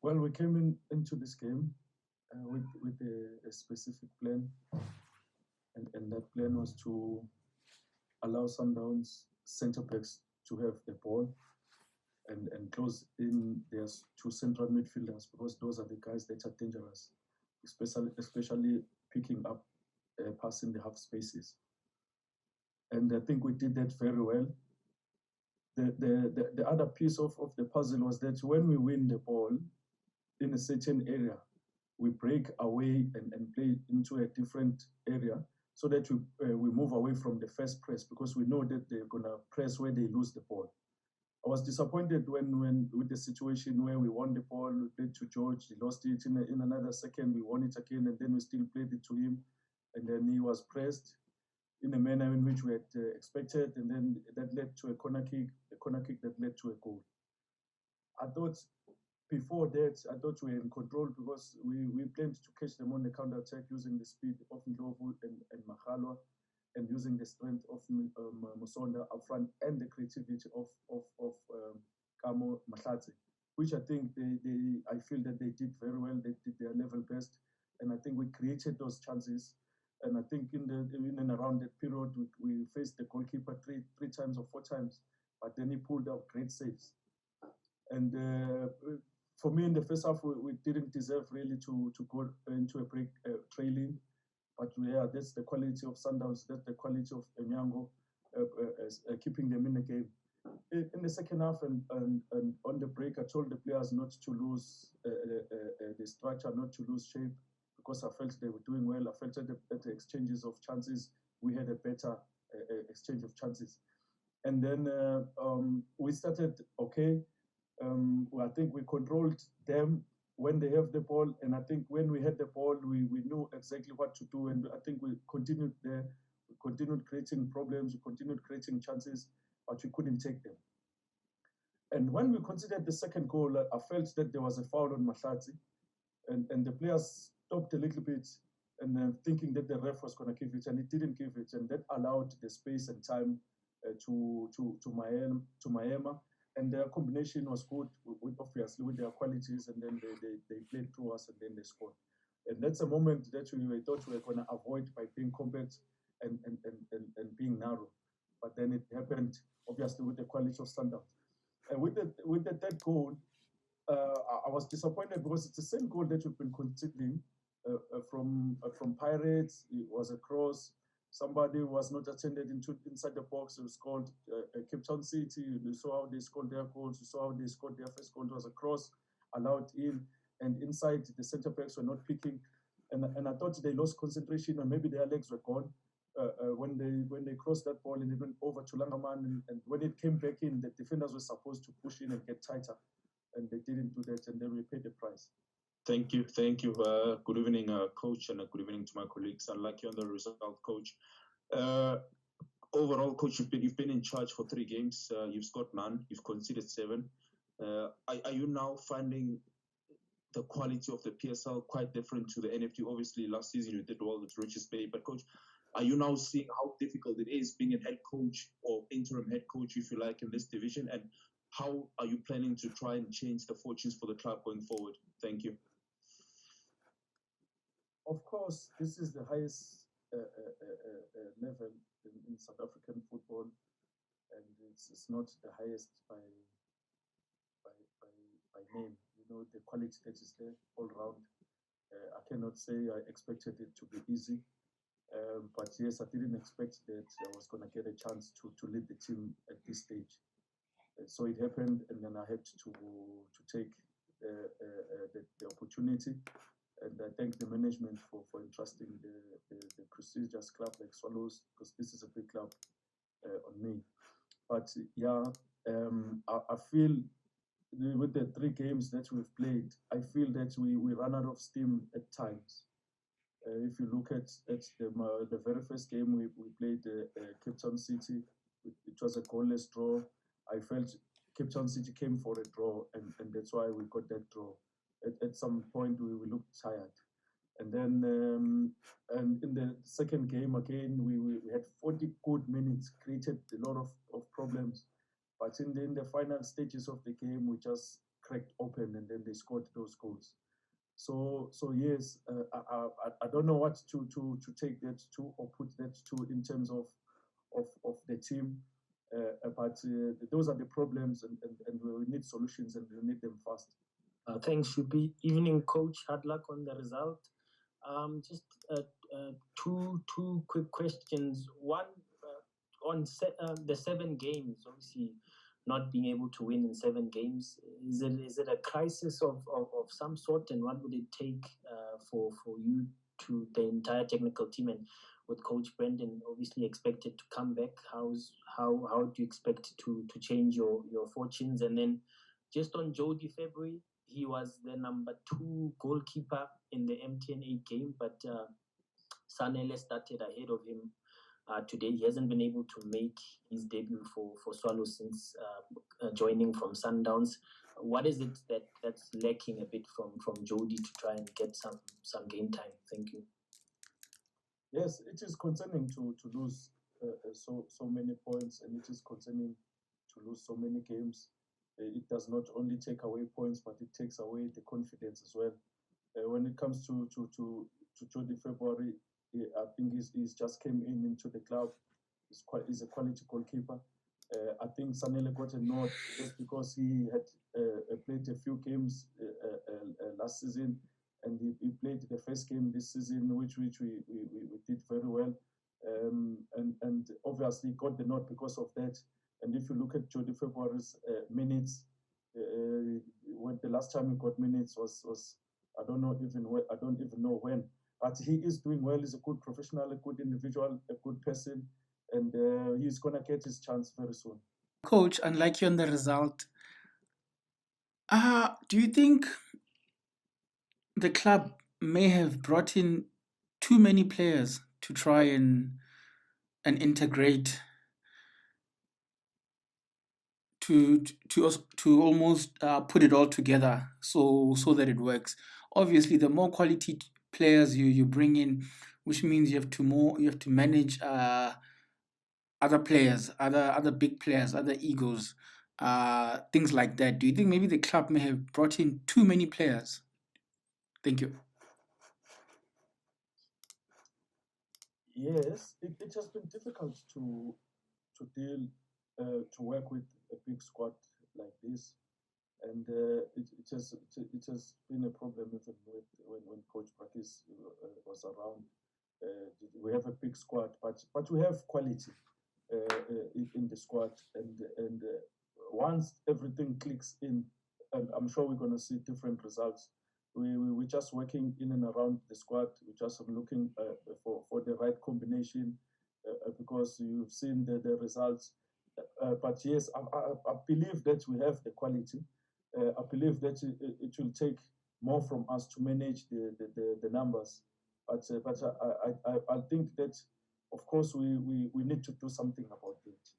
Well, we came into this game with a specific plan, and that plan was to allow Sundowns centre backs to have the ball and close in their two central midfielders, because those are the guys that are dangerous, especially picking up pass in the half spaces. And I think we did that very well. The other piece of the puzzle was that when we win the ball in a certain area, we break away and play into a different area, so that we move away from the first press, because we know that they're gonna press where they lose the ball. I was disappointed when with the situation where we won the ball, we played to George, he lost it in another second, we won it again, and then we still played it to him, and then he was pressed in a manner in which we had expected, and then that led to a corner kick that led to a goal. I thought before that, I thought we were in control, because we planned to catch them on the counter attack using the speed of Ndlovu and Maghalwa, and using the strength of Musonda up front, and the creativity of Kamo Mahlatse, which I think I feel that they did very well. They did their level best, and I think we created those chances. And I think in and around that period, we faced the goalkeeper three times or four times, but then he pulled out great saves. And for me, in the first half, we didn't deserve really to go into a break trailing. But yeah, that's the quality of Sundowns. That's the quality of Enyango, keeping them in the game. In the second half and on the break, I told the players not to lose the structure, not to lose shape, because I felt they were doing well. I felt at the exchanges of chances, we had a better exchange of chances. And then we started okay. I think we controlled them when they have the ball, and I think when we had the ball, we knew exactly what to do, and I think we continued there. We continued creating problems, we continued creating chances, but we couldn't take them. And when we considered the second goal, I felt that there was a foul on Mahlatse, and the players stopped a little bit, and thinking that the ref was going to give it, and he didn't give it, and that allowed the space and time to Maema. And their combination was good, obviously with their qualities, and then they played through us, and then they scored. And that's a moment that we thought we were going to avoid by being compact and being narrow. But then it happened, obviously, with the quality of Sundowns. And with the third goal, I was disappointed, because it's the same goal that we've been conceding from Pirates. It was a cross. Somebody was not attended inside the box. It was called Cape Town City. You saw how they scored their goals. You saw how they scored their first goal. It was a cross allowed in, and inside the centre backs were not picking. And I thought they lost concentration, and maybe their legs were gone when they crossed that ball and it went over to Langaman. And when it came back in, the defenders were supposed to push in and get tighter, and they didn't do that, and then we paid the price. Thank you. Good evening, Coach, and good evening to my colleagues. I'd like you on the result, Coach. Overall, Coach, you've been in charge for 3 games. You've scored none. You've conceded 7. Are you now finding the quality of the PSL quite different to the NFT? Obviously, last season you did well with Richards Bay, but Coach, are you now seeing how difficult it is being a head coach or interim head coach, if you like, in this division? And how are you planning to try and change the fortunes for the club going forward? Thank you. Of course, this is the highest level in South African football, and it's not the highest by name. You know, the quality that is there all round. I cannot say I expected it to be easy, but yes, I didn't expect that I was going to get a chance to lead the team at this stage. So it happened, and then I had to take the opportunity. And I thank the management for entrusting the prestigious club like Swallows, because this is a big club on me. But yeah, I feel with the 3 games that we've played, I feel that we run out of steam at times. If you look at the very first game we played Cape Town City, it was a goalless draw. I felt Cape Town City came for a draw, and that's why we got that draw. At some point, we looked tired. And then and in the second game, again, we had 40 good minutes, created a lot of problems. But in the final stages of the game, we just cracked open, and then they scored those goals. So yes, I don't know what to take that to or put that to in terms of the team, but those are the problems, and we need solutions, and we need them fast. Thanks, Shupi. Evening, coach. Hard luck on the result. Just two quick questions. One on the 7 games. Obviously, not being able to win in 7 games, is it a crisis of some sort, and what would it take for you to the entire technical team, and with Coach Brendan obviously expected to come back? How do you expect to change your fortunes? And then just on Jody February, he was the number 2 goalkeeper in the MTN 8 game, but Sanele started ahead of him. Today, he hasn't been able to make his debut for Swallows since joining from Sundowns. What is it that's lacking a bit from Jody to try and get some game time? Thank you. Yes, it is concerning to lose so many points, and it is concerning to lose so many games. It does not only take away points, but it takes away the confidence as well. When it comes to Jody February, I think he's just came into the club. He's a quality goalkeeper. I think Sanele got a nod just because he had played a few games last season, and he played the first game this season, which we did very well, and obviously got the nod because of that. And if you look at Jody February's minutes, when the last time he got minutes was I don't even know when. But he is doing well. He's a good professional, a good individual, a good person, and he's gonna get his chance very soon. Coach, unlike you on the result, do you think the club may have brought in too many players to try and integrate to almost put it all together so that it works? Obviously, the more quality players you bring in, which means you have to manage other players, other big players, other egos, things like that. Do you think maybe the club may have brought in too many players? Thank you. Yes, it has been difficult to deal to work with a big squad like this, and it has been a problem even with when Coach Prakis was around. We have a big squad, but we have quality in the squad, and once everything clicks in, and I'm sure we're going to see different results. We're just working in and around the squad. We're just looking for the right combination because you've seen the results. But yes, I believe that we have the quality. I believe that it will take more from us to manage the numbers. But I think that, of course, we need to do something about it.